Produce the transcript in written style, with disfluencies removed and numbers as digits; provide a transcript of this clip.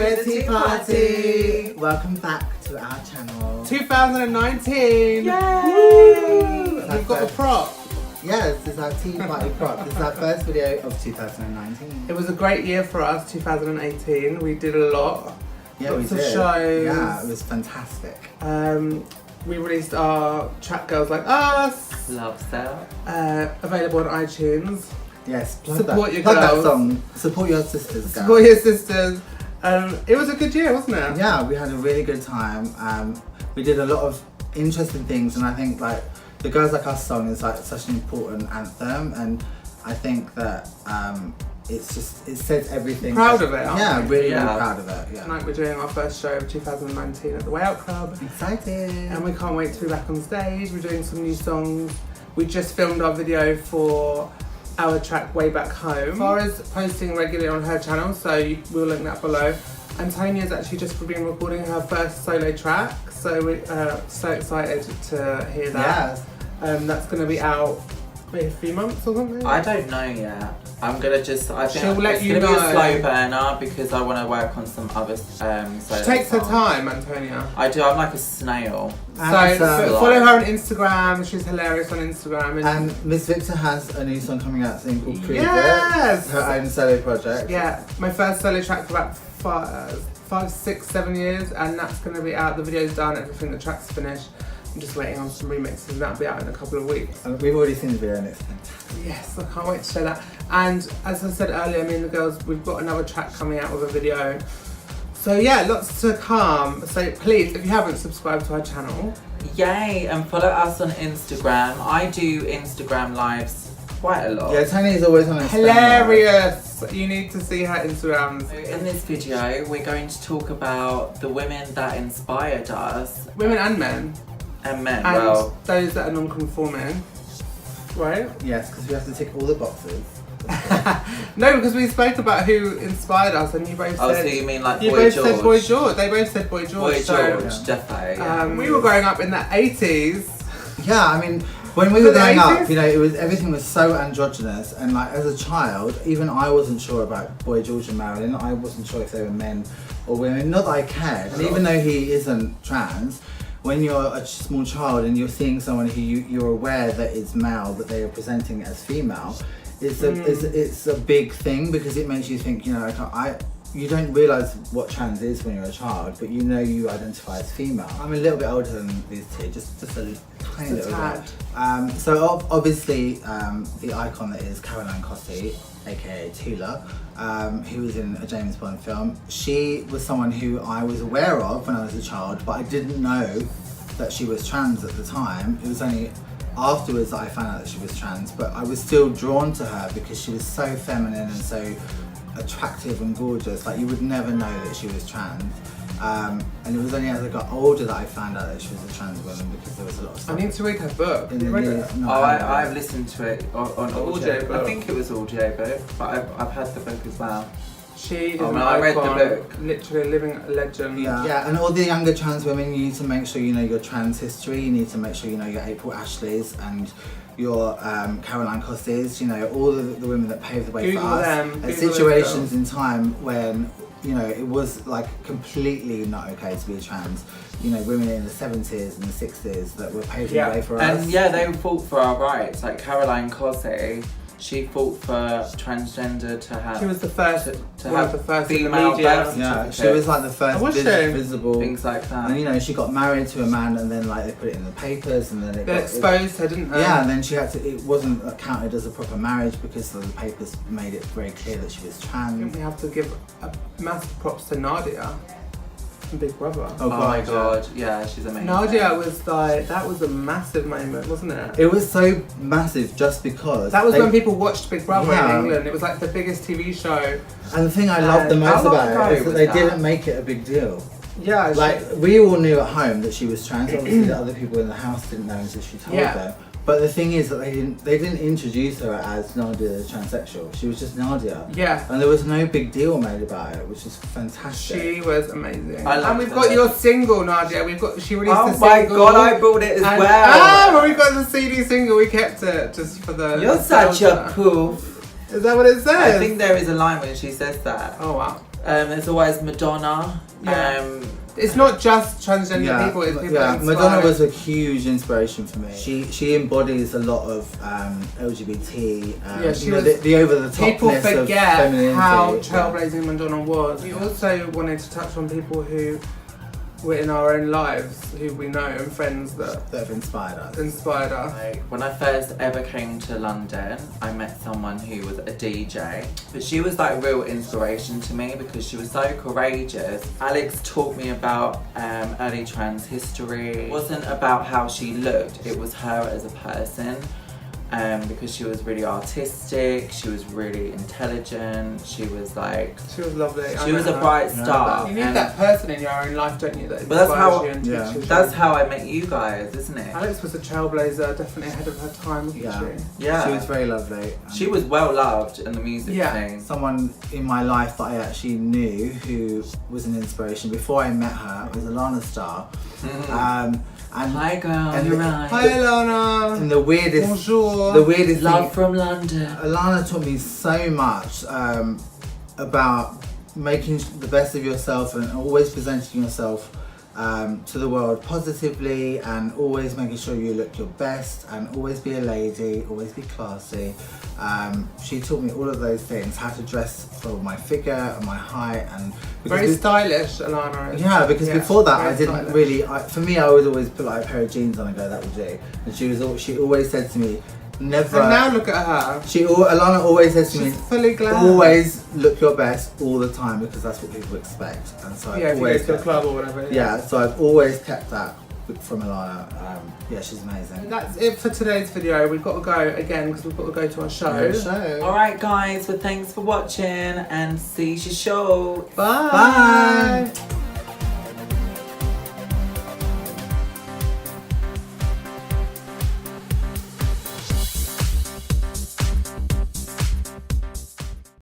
We're Tea Party. Welcome back to our channel. 2019. Yay! We've got a prop. Yes, this is our Tea Party prop. This is our first video of 2019. It was a great year for us, 2018. We did a lot. Yeah, Lots we of did. shows. Yeah, it was fantastic. We released our track Girls Like Us. Love Starr. Available on iTunes. Yes, Support your plug that girls. song. Support your sisters, girls. Support your sisters. It was a good year, wasn't it? Yeah, we had a really good time. We did a lot of interesting things, and I think like the Girls Like Us song is like such an important anthem, and I think that it says everything. Proud of it, aren't Yeah, we? really Yeah. proud of it. Yeah. Tonight we're doing our first show of 2019 at the Way Out Club. Excited. And we can't wait to be back on stage. We're doing some new songs. We just filmed our video for our track Way Back Home. Farrah's posting regularly on her channel, so we'll link that below. Antonia's actually just been recording her first solo track, so we're so excited to hear that. Yes. That's going to be out maybe a few months or something. I don't know yet. I'm gonna just. I think She'll let it's you gonna be know. a slow burner because I want to work on some other. Solo She takes her songs. time, Antonia. I do. I'm like a snail. So And, follow her on Instagram. She's hilarious on Instagram. And Miss Viktor has a new song coming out soon called Prove Yes! It. Her own solo project. Yeah, my first solo track for about 5, 6, 7 years, and that's going to be out. The video's done, everything, the track's finished. I'm just waiting on some remixes, and that'll be out in a couple of weeks. And we've already seen the video and it's fantastic. Yes, I can't wait to share that. And as I said earlier, me and the girls, we've got another track coming out with a video. So yeah, lots to come. So please, if you haven't subscribed to our channel, Yay! And follow us on Instagram. I do Instagram lives quite a lot. Yeah, Tony's always on Instagram. hilarious. You need to see her Instagrams. In this video, we're going to talk about the women that inspired us Women and men. and men. And Well, those that are non-conforming. Right? Yes, because we have to tick all the boxes. No, because we spoke about who inspired us, and you both oh, said so you mean like you Boy both George? said Boy George. They both said Boy George. Boy so, George, definitely. we were growing up in the 80s. Yeah, I mean, when we were Was it growing the up, 80s? you know, everything was so androgynous, and like as a child, even I wasn't sure about Boy George and Marilyn. I wasn't sure if they were men or women. Not that I cared. And even though he isn't trans, when you're a small child and you're seeing someone who you're aware that is male, but they are presenting as female, it's a big thing because it makes you think, you know, you don't realise what trans is when you're a child, but you know you identify as female. I'm a little bit older than these two, just a tiny little bit. So obviously the icon that is Caroline Cossey, aka Tula, who was in a James Bond film, she was someone who I was aware of when I was a child, but I didn't know that she was trans at the time. It was only afterwards that I found out that she was trans, but I was still drawn to her because she was so feminine and so attractive and gorgeous. Like you would never know that she was trans. And it was only as I got older that I found out that she was a trans woman because there was a lot of I stuff. need to read her book. in You the read news. it? No, Oh, I haven't read I've it. listened to it on Audio audio. book. I think it was audio book, but I've had the book as well. She is Oh, an no, I read the icon, book. literally a living legend. Yeah, and all the younger trans women, you need to make sure you know your trans history. You need to make sure you know your April Ashleys and your Caroline Cosseys. You know, all of the women that paved the way Google for us. them, At Google situations those in time when, you know, it was like completely not okay to be trans. You know, women in the 70s and the 60s that were paving the way for us. And yeah, they fought for our rights. Like Caroline Cossey, she fought for transgender to have. She was the first, to one of have the first in the female media. birth Yeah, she certificates. was like the first was she? visible. Things like that. And you know, she got married to a man, and then like they put it in the papers, and then it They got exposed her, didn't they? Yeah, and then she had to. It wasn't counted as a proper marriage because the papers made it very clear that she was I think trans. we have to give a massive props to Nadia from Big Brother. Oh, my god, yeah, she's amazing. Nadia was like, that was a massive moment, wasn't it? It was so massive just because That was when people watched Big Brother Yeah. in England. It was like the biggest TV show. And the thing I loved the How most long about ago it is that was they that? didn't make it a big deal. Yeah, Like we all knew at home that she was trans. Obviously, the other people in the house didn't know until she told Yeah. them. But the thing is that they didn't introduce her as Nadia the transsexual. She was just Nadia. yeah. And there was no big deal made about it, which is fantastic. She was amazing. I loved And we've her. got your single, Nadia. She released Oh the my single. god, I bought it as and, well. when we got the CD single, we kept it just for the. You're such a poof. Is that what it says? I think there is a line when she says that. Oh wow. There's always Madonna. Yeah. It's not just transgender people, it's people inspired. Madonna was a huge inspiration for me. She embodies a lot of LGBT, she was, the over-the-topness people forget of femininity. how trailblazing Madonna was. We also wanted to touch on people who were in our own lives, who we know, and friends that have inspired us. Like, when I first ever came to London, I met someone who was a DJ, but she was like real inspiration to me because she was so courageous. Alex taught me about early trans history. It wasn't about how she looked, it was her as a person. Because she was really artistic, she was really intelligent, she was like... She was lovely. She was a bright star. You need that person in your own life, don't you, that But inspires you and teaches you. That's how I met you guys, isn't it? Alex was a trailblazer, definitely ahead of her time, wasn't she? Yeah. She was very lovely. She was well loved in the music scene. Someone in my life that I actually knew who was an inspiration before I met her was Allanah Starr. And hi girl, you're right. Hi Allanah. And the weirdest, bonjour. The weirdest love thing, from London. Allanah taught me so much about making the best of yourself and always presenting yourself to the world positively, and always making sure you look your best, and always be a lady, always be classy. She taught me all of those things, how to dress for my figure and my height, and very stylish, Allanah. Yeah, because before that I didn't stylish. really. For me, I would always put like a pair of jeans on and go, that will do. And she always said to me, never. And now look at her. Allanah always says to me, fully glam. always look your best all the time, because that's what people expect. And so if you go to a club or whatever. Yeah, so I've always kept that from Allanah. She's amazing. That's it for today's video. We've got to go again because we've got to go to our show. Alright guys, well thanks for watching and see you show. Bye. Bye.